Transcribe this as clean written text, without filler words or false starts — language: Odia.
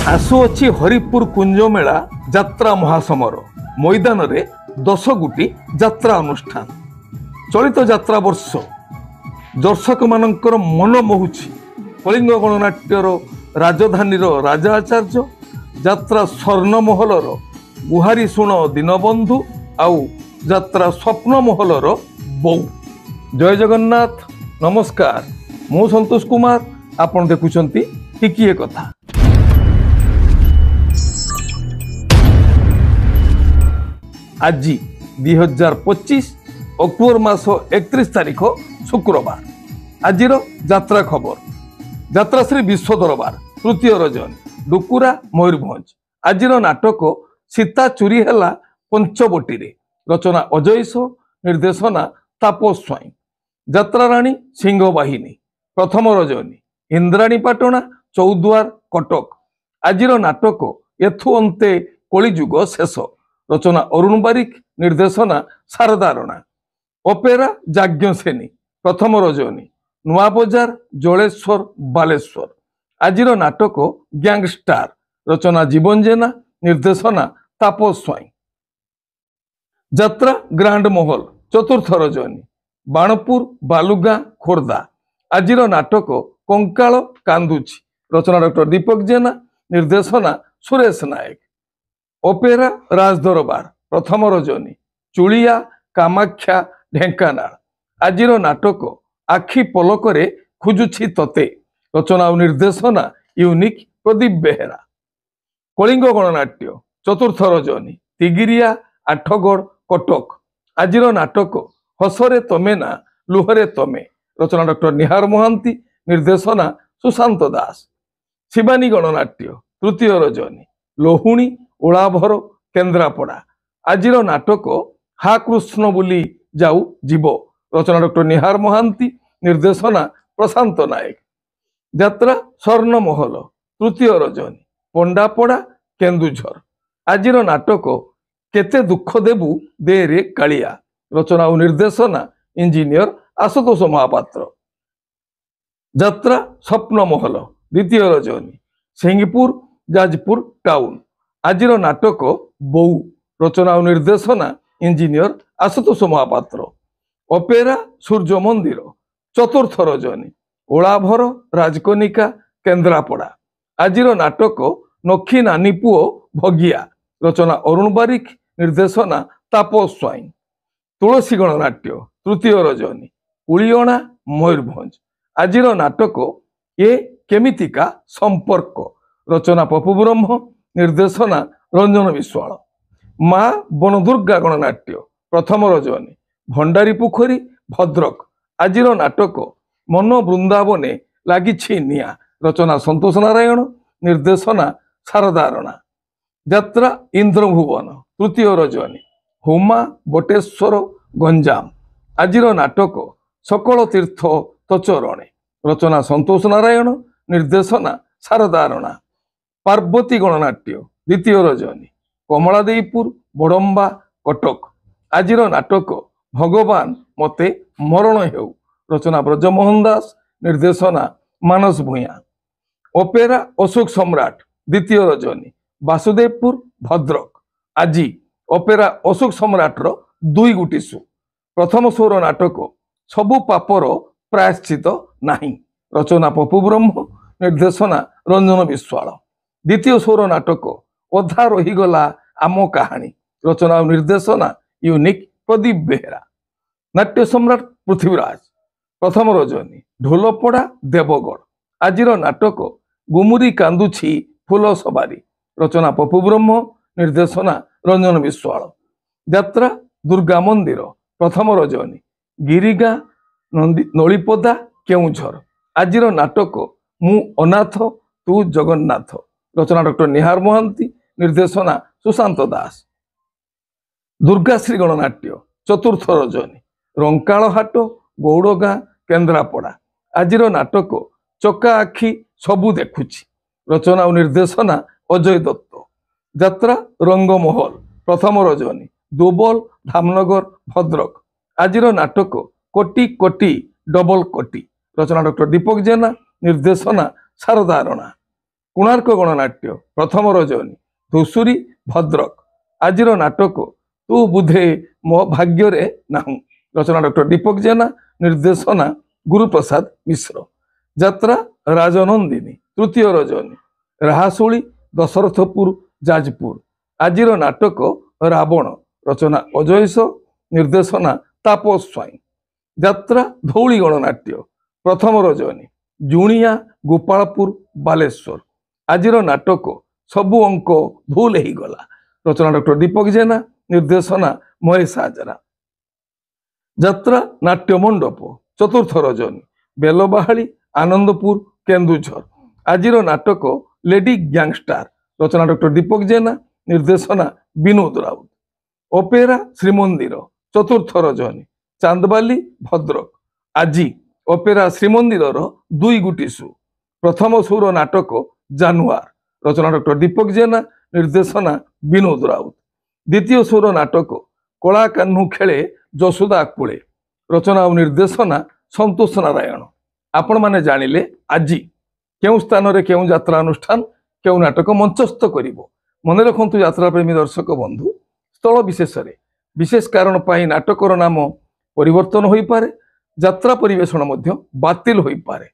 ଆସୁଅଛି ହରିପୁର କୁଞ୍ଜମେଳା ଯାତ୍ରା ମହାସମର ମଇଦାନରେ 10 ଗୋଟି ଯାତ୍ରା ଅନୁଷ୍ଠାନ। ଚଳିତ ଯାତ୍ରା ବର୍ଷ ଦର୍ଶକମାନଙ୍କର ମନ ମୋହୁଛି କଳିଙ୍ଗ ଗଣନାଟ୍ୟର ରାଜଧାନୀର ରାଜା ଆଚାର୍ଯ୍ୟ, ଯାତ୍ରା ସ୍ୱର୍ଣ୍ଣମହଲର ଗୁହାରି ଶୁଣ ଦୀନବନ୍ଧୁ ଆଉ ଯାତ୍ରା ସ୍ୱପ୍ନମହଲର ବୋଉ। ଜୟ ଜଗନ୍ନାଥ, ନମସ୍କାର। ମୁଁ ସନ୍ତୋଷ କୁମାର, ଆପଣ ଦେଖୁଛନ୍ତି ଟିକିଏ କଥା। ଆଜି 2025 ଅକ୍ଟୋବର ମାସ 31 ତାରିଖ ଶୁକ୍ରବାର। ଆଜିର ଯାତ୍ରା ଖବର। ଯାତ୍ରାଶ୍ରୀ ବିଶ୍ୱ ଦରବାର ତୃତୀୟ ରଜନୀ ଡୁକୁରା ମୟୂରଭଞ୍ଜ। ଆଜିର ନାଟକ ସୀତା ଚୋରି ହେଲା ପଞ୍ଚବଟିରେ, ରଚନା ଅଜୟ, ନିର୍ଦ୍ଦେଶନା ତାପସ ସ୍ୱାଇଁ। ଯାତ୍ରାରାଣୀ ସିଂହ ବାହିନୀ ପ୍ରଥମ ରଜନୀ ଇନ୍ଦ୍ରାଣୀ ପାଟଣା ଚୌଦ୍ୱାର କଟକ। ଆଜିର ନାଟକ ଏଥୁ ଅନ୍ତେ କଳିଯୁଗ ଶେଷ, ରଚନା ଅରୁଣ ବାରିକ, ନିର୍ଦ୍ଦେଶନା ଶାରଦା ରଣା। ଅପେରା ଯାଜ୍ଞସେନୀ ପ୍ରଥମ ରଜନୀ ନୂଆବଜାର ଜଳେଶ୍ୱର ବାଲେଶ୍ୱର। ଆଜିର ନାଟକ ଗ୍ୟାଙ୍ଗଷ୍ଟାର, ରଚନା ଜୀବନ ଜେନା, ନିର୍ଦ୍ଦେଶନା ତାପସ ସ୍ୱାଇଁ। ଯାତ୍ରା ଗ୍ରାଣ୍ଡ ମହଲ ଚତୁର୍ଥ ରଜନୀ ବାଣପୁର ବାଲୁଗାଁ ଖୋର୍ଦ୍ଧା। ଆଜିର ନାଟକ କଙ୍କାଳ କାନ୍ଦୁଛି, ରଚନା ଡକ୍ଟର ଦୀପକ ଜେନା, ନିର୍ଦ୍ଦେଶନା ସୁରେଶ ନାୟକ। ଅପେରା ରାଜଦରବାର ପ୍ରଥମ ରଜନୀ ଚୁଳିଆ କାମାକ୍ଷା ଢେଙ୍କାନାଳ। ଆଜିର ନାଟକ ଆଖି ପଲକରେ ଖୋଜୁଛି ତତେ, ରଚନା ଓ ନିର୍ଦ୍ଦେଶନା ୟୁନିକ୍ ପ୍ରଦୀପ ବେହେରା। କଳିଙ୍ଗ ଗଣନାଟ୍ୟ ଚତୁର୍ଥ ରଜନୀ ତିଗିରିଆ ଆଠଗଡ଼ କଟକ। ଆଜିର ନାଟକ ହସରେ ତମେ ନା ଲୁହରେ ତମେ, ରଚନା ଡକ୍ଟର ନିହାର ମହାନ୍ତି, ନିର୍ଦ୍ଦେଶନା ସୁଶାନ୍ତ ଦାସ। ଶିବାନୀ ଗଣନାଟ୍ୟ ତୃତୀୟ ରଜନୀ ଲୋହୁଣୀ ଓଳାଭର କେନ୍ଦ୍ରାପଡ଼ା। ଆଜିର ନାଟକ ହା କୃଷ୍ଣ ବୋଲି ଯାଉ ଯିବ, ରଚନା ଡକ୍ଟର ନିହାର ମହାନ୍ତି, ନିର୍ଦ୍ଦେଶନା ପ୍ରଶାନ୍ତ ନାୟକ। ଯାତ୍ରା ସ୍ୱର୍ଣ୍ଣମହଲ ତୃତୀୟ ରଜନୀ ପଣ୍ଡାପଡ଼ା କେନ୍ଦୁଝର। ଆଜିର ନାଟକ କେତେ ଦୁଃଖ ଦେବୁ ଦେରେ କାଳିଆ, ରଚନା ଓ ନିର୍ଦ୍ଦେଶନା ଇଞ୍ଜିନିୟର ଆଶୁତୋଷ ମହାପାତ୍ର। ଯାତ୍ରା ସ୍ୱପ୍ନମହଲ ଦ୍ୱିତୀୟ ରଜନୀ ସିଂହପୁର ଯାଜପୁର ଟାଉନ। ଆଜିର ନାଟକ ବୋଉ, ରଚନା ଓ ନିର୍ଦ୍ଦେଶନା ଇଞ୍ଜିନିୟର ଆଶୁତୋଷ ମହାପାତ୍ର। ଅପେରା ସୂର୍ଯ୍ୟ ମନ୍ଦିର ଚତୁର୍ଥ ରଜନୀ ଓଳାଭର ରାଜକନିକା କେନ୍ଦ୍ରାପଡ଼ା। ଆଜିର ନାଟକ ନଖି ନାନୀ ପୁଅ ଭଗିଆ, ରଚନା ଅରୁଣ ବାରିକ, ନିର୍ଦ୍ଦେଶନା ତାପସ ସ୍ୱାଇଁ। ତୁଳସୀ ଗଣନାଟ୍ୟ ତୃତୀୟ ରଜନୀ କୁଳିଅଣା ମୟୂରଭଞ୍ଜ। ଆଜିର ନାଟକ ଏ କେମିତିକା ସମ୍ପର୍କ, ରଚନା ପପୁ ବ୍ରହ୍ମ, ନିର୍ଦ୍ଦେଶନା ରଞ୍ଜନ ବିଶ୍ୱାଳ। ମା ବନଦୁର୍ଗା ଗଣନାଟ୍ୟ ପ୍ରଥମ ରଜନୀ ଭଣ୍ଡାରୀ ପୋଖରୀ ଭଦ୍ରକ। ଆଜିର ନାଟକ ମନ ବୃନ୍ଦାବନେ ଲାଗିଛି ନିଆଁ, ରଚନା ସନ୍ତୋଷ ନାରାୟଣ, ନିର୍ଦ୍ଦେଶନା ଶାରଦା ରଣା। ଯାତ୍ରା ଇନ୍ଦ୍ରଭୁବନ ତୃତୀୟ ରଜନୀ ହୁମା ବଟେଶ୍ୱର ଗଞ୍ଜାମ। ଆଜିର ନାଟକ ସକଳ ତୀର୍ଥ ତଚରଣେ, ରଚନା ସନ୍ତୋଷ ନାରାୟଣ, ନିର୍ଦ୍ଦେଶନା ଶାରଦା ରଣା। ପାର୍ବତୀ ଗଣନାଟ୍ୟ ଦ୍ୱିତୀୟ ରଜନୀ କମଳାଦେଇପୁର ବଡମ୍ବା କଟକ। ଆଜିର ନାଟକ ଭଗବାନ ମତେ ମରଣ ହେଉ, ରଚନା ବ୍ରଜମୋହନ ଦାସ, ନିର୍ଦ୍ଦେଶନା ମାନସ ଭୂୟାଁ। ଅପେରା ଅଶୋକ ସମ୍ରାଟ ଦ୍ୱିତୀୟ ରଜନୀ ବାସୁଦେବପୁର ଭଦ୍ରକ। ଆଜି ଅପେରା ଅଶୋକ ସମ୍ରାଟର 2 ଗୋଟି ଶୋ। ପ୍ରଥମ ଶୋର ନାଟକ ସବୁ ପାପର ପ୍ରାୟଶ୍ଚିତ ନାହିଁ, ରଚନା ପପୁ ବ୍ରହ୍ମ, ନିର୍ଦ୍ଦେଶନା ରଞ୍ଜନ ବିଶ୍ୱାଳ। ଦ୍ୱିତୀୟ ଶୋର ନାଟକ ଅଧା ରହିଗଲା ଆମ କାହାଣୀ, ରଚନା ଓ ନିର୍ଦ୍ଦେଶନା ୟୁନିକ୍ ପ୍ରଦୀପ ବେହେରା। ନାଟ୍ୟ ସମ୍ରାଟ ପୃଥ୍ୱୀରାଜ ପ୍ରଥମ ରଜନୀ ଢୋଲପଡ଼ା ଦେବଗଡ଼। ଆଜିର ନାଟକ ଗୁମୁରି କାନ୍ଦୁଛି ଫୁଲ ସବାରି, ରଚନା ପପୁ ବ୍ରହ୍ମ, ନିର୍ଦ୍ଦେଶନା ରଞ୍ଜନ ବିଶ୍ୱାଳ। ଯାତ୍ରା ଦୁର୍ଗା ମନ୍ଦିର ପ୍ରଥମ ରଜନୀ ଗିରିଗାଁ ନଳିପଦା କେଉଁଝର। ଆଜିର ନାଟକ ମୁଁ ଅନାଥ ତୁ ଜଗନ୍ନାଥ, ରଚନା ଡକ୍ଟର ନିହାର ମହାନ୍ତି, ନିର୍ଦ୍ଦେଶନା ସୁଶାନ୍ତ ଦାସ। ଦୁର୍ଗାଶ୍ରୀ ଗଣନାଟ୍ୟ ଚତୁର୍ଥ ରଜନୀ ରଙ୍କାଳହାଟ ଗୌଡ଼ଗାଁ କେନ୍ଦ୍ରାପଡ଼ା। ଆଜିର ନାଟକ ଚକା ଆଖି ସବୁ ଦେଖୁଛି, ରଚନା ଓ ନିର୍ଦ୍ଦେଶନା ଅଜୟ ଦତ୍ତ। ଯାତ୍ରା ରଙ୍ଗମହଲ ପ୍ରଥମ ରଜନୀ ଦୋବଲ ଧାମନଗର ଭଦ୍ରକ। ଆଜିର ନାଟକ କୋଟି କୋଟି ଡବଲ କୋଟି, ରଚନା ଡକ୍ଟର ଦୀପକ ଜେନା, ନିର୍ଦ୍ଦେଶନା ଶାରଦା ରଣା। କୋଣାର୍କ ଗଣନାଟ୍ୟ ପ୍ରଥମ ରଜନୀ ଧୂସୁରୀ ଭଦ୍ରକ। ଆଜିର ନାଟକ ତୁ ବୁଧେ ମୋ ଭାଗ୍ୟରେ ନାହୁଁ। ରଚନା ଡକ୍ଟର ଦୀପକ ଜେନା, ନିର୍ଦ୍ଦେଶନା ଗୁରୁପ୍ରସାଦ ମିଶ୍ର। ଯାତ୍ରା ରାଜନନ୍ଦିନୀ ତୃତୀୟ ରଜନୀ ରାହାଶୁଳି ଦଶରଥପୁର ଯାଜପୁର। ଆଜିର ନାଟକ ରାବଣ। ରଚନା ଅଜୟସ, ନିର୍ଦ୍ଦେଶନା ତାପସ ସ୍ୱାଇଁ। ଯାତ୍ରା ଧଉଳି ଗଣନାଟ୍ୟ ପ୍ରଥମ ରଜନୀ ଜୁଣିଆ ଗୋପାଳପୁର ବାଲେଶ୍ୱର। ଆଜିର ନାଟକ ସବୁ ଅଙ୍କ ଭୁଲ ହେଇଗଲା। ରଚନା ଡକ୍ଟର ଦୀପକ ଜେନା, ନିର୍ଦ୍ଦେଶନା ମହେଶ ହାଜରା। ଯାତ୍ରା ନାଟ୍ୟ ମଣ୍ଡପ ଚତୁର୍ଥ ରଜନୀ ବେଲବାହାଳି ଆନନ୍ଦପୁର କେନ୍ଦୁଝର। ଆଜିର ନାଟକ ଲେଡି ଗ୍ୟାଙ୍ଗଷ୍ଟାର। ରଚନା ଡକ୍ଟର ଦୀପକ ଜେନା, ନିର୍ଦ୍ଦେଶନା ବିନୋଦ ରାଉତ। ଅପେରା ଶ୍ରୀମନ୍ଦିର ଚତୁର୍ଥ ରଜନୀ ଚାନ୍ଦବାଲି ଭଦ୍ରକ। ଆଜି ଅପେରା ଶ୍ରୀମନ୍ଦିରର ଦୁଇ ଗୋଟି ସୁ। ପ୍ରଥମ ସୁର ନାଟକ ଜାନୁଆର। ରଚନା ଡକ୍ଟର ଦୀପକ ଜେନା, ନିର୍ଦ୍ଦେଶନା ବିନୋଦ ରାଉତ। ଦ୍ୱିତୀୟ ସୁର ନାଟକ କଳା କାହ୍ନୁ ଖେଳେ ଯଶୋଦା କୂଳେ। ରଚନା ଓ ନିର୍ଦ୍ଦେଶନା ସନ୍ତୋଷ ନାରାୟଣ। ଆପଣମାନେ ଜାଣିଲେ ଆଜି କେଉଁ ସ୍ଥାନରେ କେଉଁ ଯାତ୍ରା ଅନୁଷ୍ଠାନ କେଉଁ ନାଟକ ମଞ୍ଚସ୍ଥ କରିବ। ମନେ ରଖନ୍ତୁ ଯାତ୍ରାପ୍ରେମୀ ଦର୍ଶକ ବନ୍ଧୁ, ସ୍ଥଳ ବିଶେଷରେ ବିଶେଷ କାରଣ ପାଇଁ ନାଟକର ନାମ ପରିବର୍ତ୍ତନ ହୋଇପାରେ, ଯାତ୍ରା ପରିବେଷଣ ମଧ୍ୟ ବାତିଲ ହୋଇପାରେ।